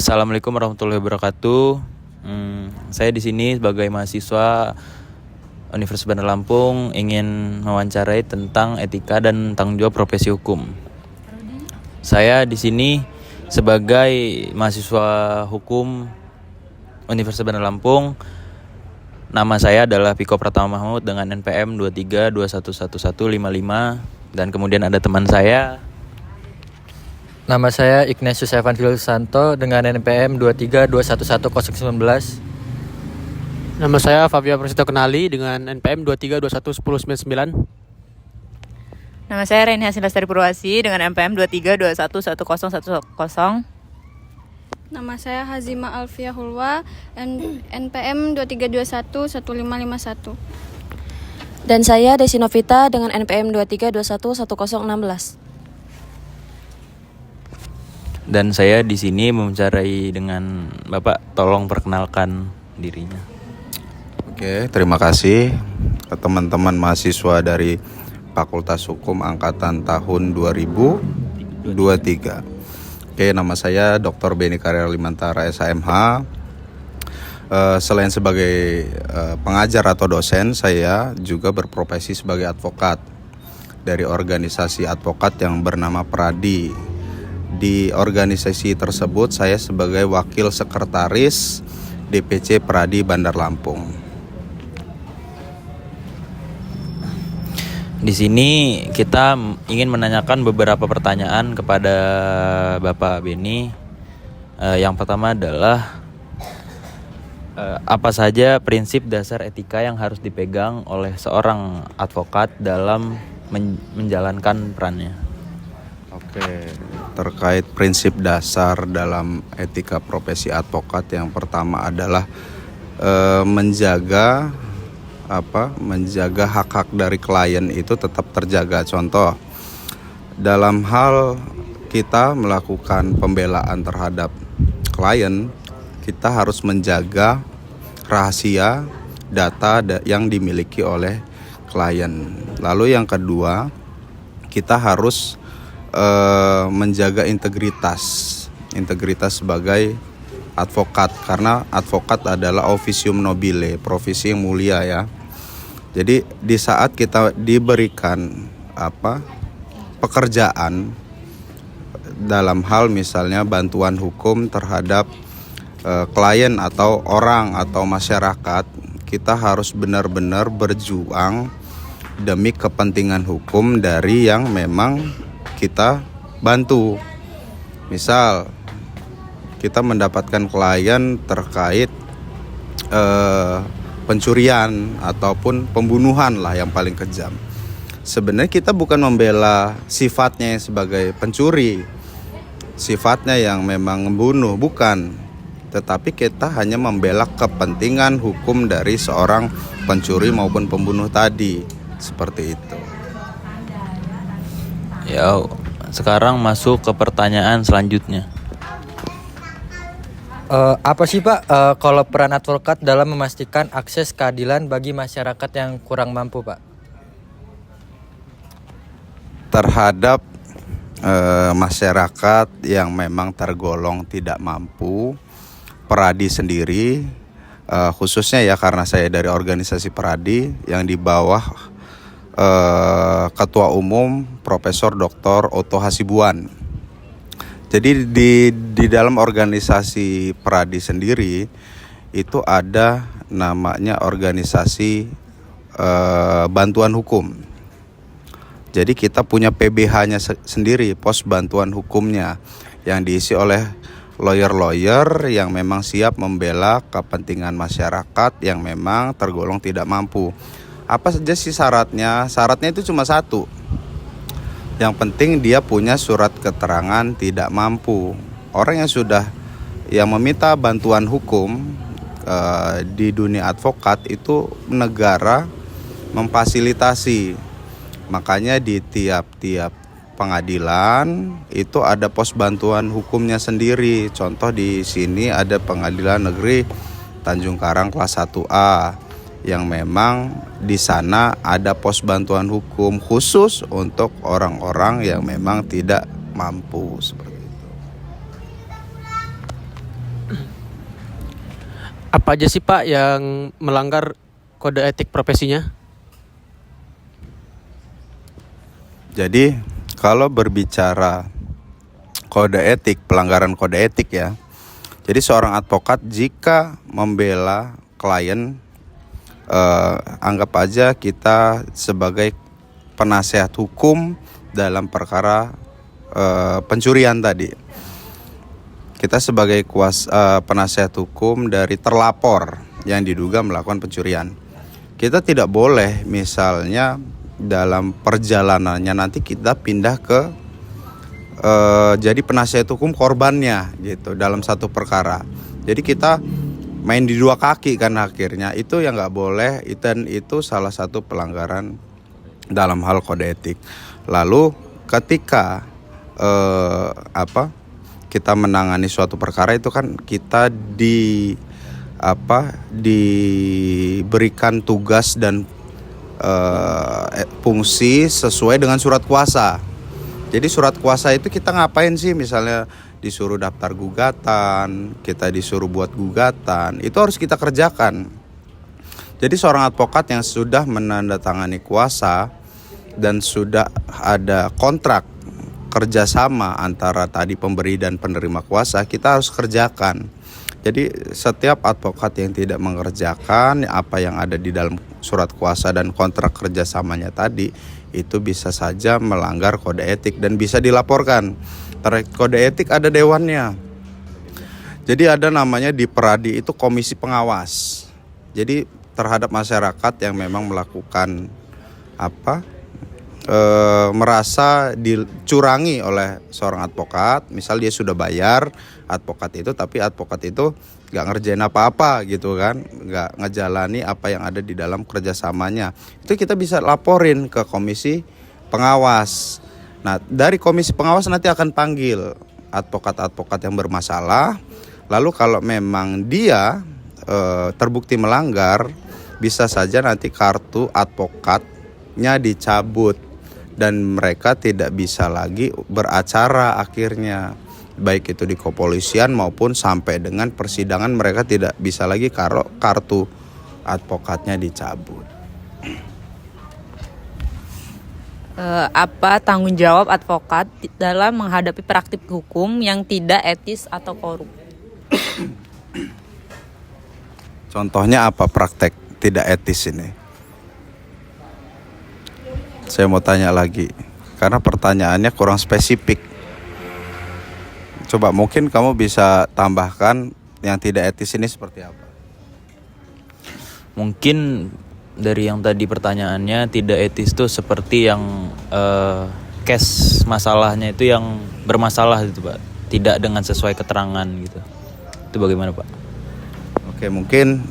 Assalamualaikum warahmatullahi wabarakatuh. Saya di sini sebagai mahasiswa Universitas Bandar Lampung ingin mewawancarai tentang etika dan tanggung jawab profesi hukum. Saya di sini sebagai mahasiswa hukum Universitas Bandar Lampung. Nama saya adalah Piko Pratama Mahmud dengan NPM 23211155 dan kemudian ada teman saya. Nama saya Ignatius Evan Santo dengan NPM 232111019. Nama saya Fabio Prasetyo Kenali dengan NPM 23211099. Nama saya Reni Hasil Lestari Purwasi dengan NPM 23211010. Nama saya Hazima Alfia Hulwa, NPM 23211551. Dan saya Desi Novita dengan NPM 23211016. Dan saya di sini mewawancarai dengan Bapak, tolong perkenalkan dirinya. Oke, terima kasih ke teman-teman mahasiswa dari Fakultas Hukum angkatan tahun 2023. Oke, nama saya Dr. Beni Karya Limantara SHMH. Selain sebagai pengajar atau dosen, saya juga berprofesi sebagai advokat dari organisasi advokat yang bernama Pradi. Di organisasi tersebut saya sebagai wakil sekretaris DPC Pradi Bandar Lampung. Di sini kita ingin menanyakan beberapa pertanyaan kepada Bapak Beni. Yang pertama adalah apa saja prinsip dasar etika yang harus dipegang oleh seorang advokat dalam menjalankan perannya? Oke, terkait prinsip dasar dalam etika profesi advokat, yang pertama adalah menjaga hak-hak dari klien itu tetap terjaga. Contoh, dalam hal kita melakukan pembelaan terhadap klien, kita harus menjaga rahasia data yang dimiliki oleh klien. Lalu yang kedua, kita harus menjaga integritas sebagai advokat, karena advokat adalah officium nobile, profesi yang mulia ya. Jadi di saat kita diberikan pekerjaan dalam hal misalnya bantuan hukum terhadap klien atau orang atau masyarakat, kita harus benar-benar berjuang demi kepentingan hukum dari yang memang kita bantu. Misal kita mendapatkan klien terkait pencurian ataupun pembunuhan lah yang paling kejam. Sebenarnya kita bukan membela sifatnya sebagai pencuri, sifatnya yang memang membunuh, bukan. Tetapi kita hanya membela kepentingan hukum dari seorang pencuri maupun pembunuh tadi. Seperti itu. Ya, sekarang masuk ke pertanyaan selanjutnya. Apa sih Pak kalau peran advokat dalam memastikan akses keadilan bagi masyarakat yang kurang mampu, Pak? Terhadap masyarakat yang memang tergolong tidak mampu, Pradi sendiri khususnya ya, karena saya dari organisasi Pradi yang di bawah Ketua Umum Profesor Dr. Otto Hasibuan. Jadi di dalam organisasi Pradi sendiri itu ada namanya organisasi bantuan hukum. Jadi kita punya PBH-nya sendiri, pos bantuan hukumnya, yang diisi oleh lawyer-lawyer yang memang siap membela kepentingan masyarakat yang memang tergolong tidak mampu. Apa saja sih syaratnya? Syaratnya itu cuma satu. Yang penting dia punya surat keterangan tidak mampu. Orang yang meminta bantuan hukum di dunia advokat itu negara memfasilitasi. Makanya di tiap-tiap pengadilan itu ada pos bantuan hukumnya sendiri. Contoh di sini ada Pengadilan Negeri Tanjung Karang kelas 1A. Yang memang di sana ada pos bantuan hukum khusus untuk orang-orang yang memang tidak mampu, seperti itu. Apa aja sih Pak yang melanggar kode etik profesinya? Jadi kalau berbicara kode etik, pelanggaran kode etik ya. Jadi seorang advokat jika membela klien, anggap aja kita sebagai penasehat hukum dalam perkara pencurian tadi. Kita sebagai penasehat hukum dari terlapor yang diduga melakukan pencurian. Kita tidak boleh misalnya dalam perjalanannya nanti kita pindah ke jadi penasihat hukum korbannya gitu dalam satu perkara. Jadi kita main di dua kaki kan akhirnya, itu yang nggak boleh, dan itu salah satu pelanggaran dalam hal kode etik. Lalu ketika kita menangani suatu perkara itu kan kita diberikan tugas dan fungsi sesuai dengan surat kuasa. Jadi surat kuasa itu kita ngapain sih? Misalnya disuruh daftar gugatan, kita disuruh buat gugatan, itu harus kita kerjakan. Jadi seorang advokat yang sudah menandatangani kuasa dan sudah ada kontrak kerjasama antara tadi pemberi dan penerima kuasa, kita harus kerjakan. Jadi setiap advokat yang tidak mengerjakan apa yang ada di dalam surat kuasa dan kontrak kerjasamanya tadi, itu bisa saja melanggar kode etik dan bisa dilaporkan. Kode etik ada dewannya. Jadi ada namanya di Peradi itu komisi pengawas. Jadi terhadap masyarakat yang memang melakukan merasa dicurangi oleh seorang advokat, misal dia sudah bayar advokat itu, tapi advokat itu nggak ngerjain apa-apa gitu kan, nggak ngejalani apa yang ada di dalam kerjasamanya, itu kita bisa laporin ke komisi pengawas. Nah dari komisi pengawas nanti akan panggil advokat-advokat yang bermasalah, lalu kalau memang dia terbukti melanggar, bisa saja nanti kartu advokatnya dicabut dan mereka tidak bisa lagi beracara akhirnya, baik itu di kepolisian maupun sampai dengan persidangan, mereka tidak bisa lagi kalau kartu advokatnya dicabut. Apa tanggung jawab advokat dalam menghadapi praktik hukum yang tidak etis atau korup? Contohnya apa praktek tidak etis ini? Saya mau tanya lagi, karena pertanyaannya kurang spesifik. Coba mungkin kamu bisa tambahkan yang tidak etis ini seperti apa? Mungkin dari yang tadi pertanyaannya, tidak etis itu seperti yang case masalahnya itu yang bermasalah gitu Pak, tidak dengan sesuai keterangan gitu. Itu bagaimana Pak? Oke, mungkin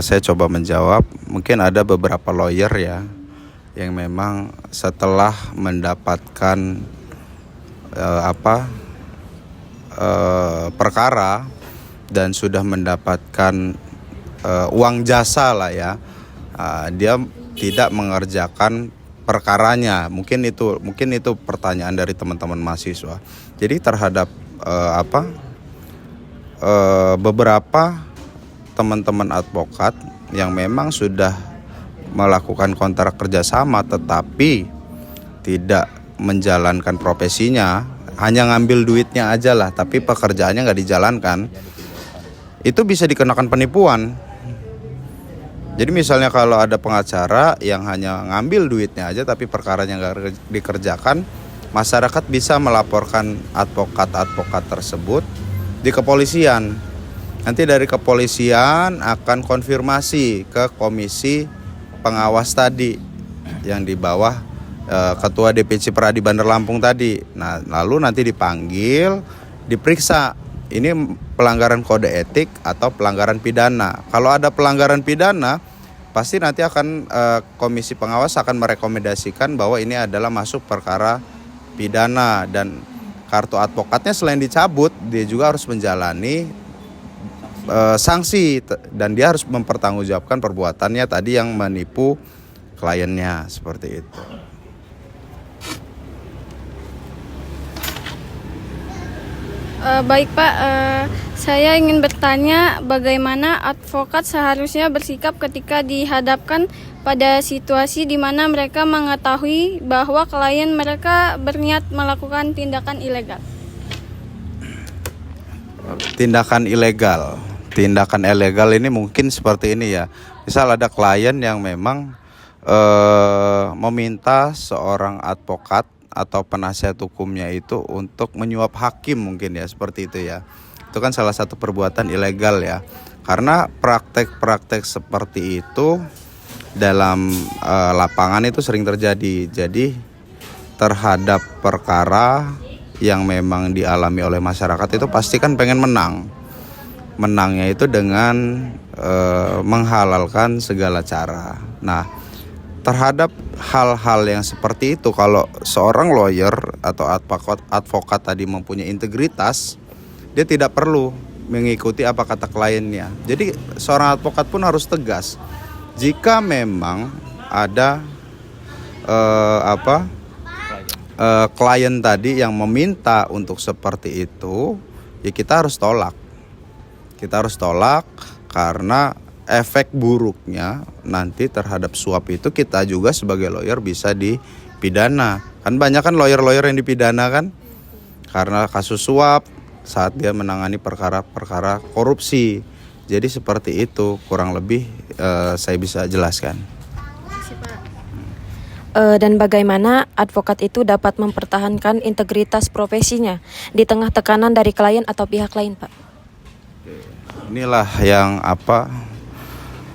saya coba menjawab. Mungkin ada beberapa lawyer ya yang memang setelah mendapatkan perkara dan sudah mendapatkan uang jasa lah ya, dia tidak mengerjakan perkaranya. Mungkin itu pertanyaan dari teman-teman mahasiswa. Jadi terhadap beberapa teman-teman advokat yang memang sudah melakukan kontrak kerjasama tetapi tidak menjalankan profesinya, hanya ngambil duitnya aja lah, tapi pekerjaannya nggak dijalankan, itu bisa dikenakan penipuan. Jadi misalnya kalau ada pengacara yang hanya ngambil duitnya aja tapi perkaranya nggak dikerjakan, masyarakat bisa melaporkan advokat-advokat tersebut di kepolisian. Nanti dari kepolisian akan konfirmasi ke komisi pengawas tadi yang di bawah ketua DPC Peradi Bandar Lampung tadi. Nah, lalu nanti dipanggil, diperiksa ini pelanggaran kode etik atau pelanggaran pidana. Kalau ada pelanggaran pidana, pasti nanti akan komisi pengawas akan merekomendasikan bahwa ini adalah masuk perkara pidana, dan kartu advokatnya selain dicabut, dia juga harus menjalani sanksi dan dia harus mempertanggungjawabkan perbuatannya tadi yang menipu kliennya, seperti itu. Baik Pak, saya ingin bertanya bagaimana advokat seharusnya bersikap ketika dihadapkan pada situasi di mana mereka mengetahui bahwa klien mereka berniat melakukan tindakan ilegal. Tindakan ilegal ini mungkin seperti ini ya. Misal ada klien yang memang meminta seorang advokat atau penasihat hukumnya itu untuk menyuap hakim mungkin ya, seperti itu ya. Itu kan salah satu perbuatan ilegal ya. Karena praktek-praktek seperti itu dalam lapangan itu sering terjadi. Jadi terhadap perkara yang memang dialami oleh masyarakat itu pasti kan pengen menang. Menangnya itu dengan menghalalkan segala cara. Nah, terhadap hal-hal yang seperti itu, kalau seorang lawyer atau advokat tadi mempunyai integritas, dia tidak perlu mengikuti apa kata kliennya. Jadi seorang advokat pun harus tegas. Jika memang ada klien tadi yang meminta untuk seperti itu, ya kita harus tolak. Kita harus tolak karena efek buruknya nanti terhadap suap itu kita juga sebagai lawyer bisa dipidana. Kan banyak kan lawyer-lawyer yang dipidana kan karena kasus suap saat dia menangani perkara-perkara korupsi. Jadi seperti itu kurang lebih saya bisa jelaskan. Dan bagaimana advokat itu dapat mempertahankan integritas profesinya di tengah tekanan dari klien atau pihak lain, Pak? Inilah yang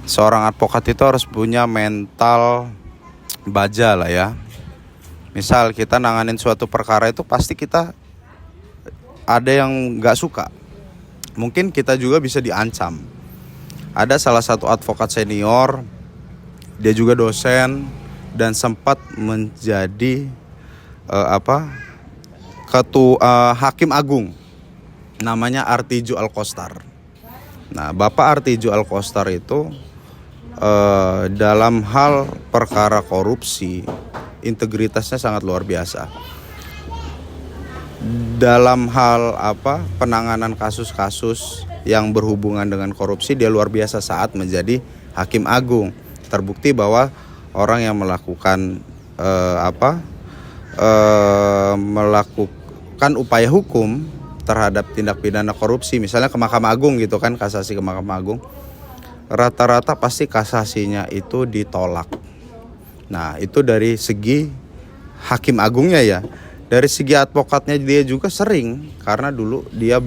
seorang advokat itu harus punya mental baja lah ya. Misal kita nanganin suatu perkara itu pasti kita ada yang gak suka. Mungkin kita juga bisa diancam. Ada salah satu advokat senior, dia juga dosen dan sempat menjadi hakim agung. Namanya Artijo Alkostar. Nah, Bapak Artijo Alkostar itu dalam hal perkara korupsi integritasnya sangat luar biasa. Dalam hal penanganan kasus-kasus yang berhubungan dengan korupsi dia luar biasa saat menjadi hakim agung. Terbukti bahwa orang yang melakukan melakukan upaya hukum terhadap tindak pidana korupsi, misalnya ke Mahkamah Agung gitu kan, kasasi ke Mahkamah Agung, rata-rata pasti kasasinya itu ditolak. Nah, itu dari segi hakim agungnya ya. Dari segi advokatnya dia juga sering, karena dulu dia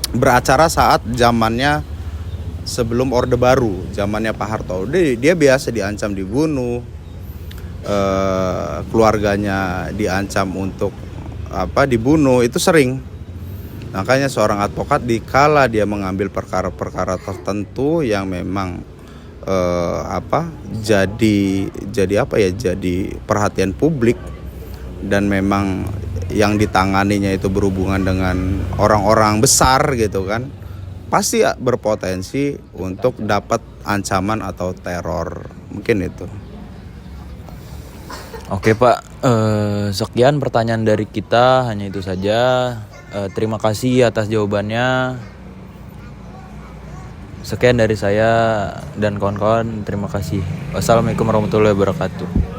beracara saat zamannya sebelum Orde Baru, zamannya Pak Harto. Dia biasa diancam dibunuh, keluarganya diancam untuk dibunuh, itu sering. Makanya seorang advokat dikala dia mengambil perkara-perkara tertentu yang memang jadi perhatian publik dan memang yang ditanganinya itu berhubungan dengan orang-orang besar gitu kan, pasti berpotensi untuk dapat ancaman atau teror. Mungkin itu. Oke Pak, sekian pertanyaan dari kita, hanya itu saja. Terima kasih atas jawabannya. Sekian dari saya dan kawan-kawan, terima kasih. Wassalamualaikum warahmatullahi wabarakatuh.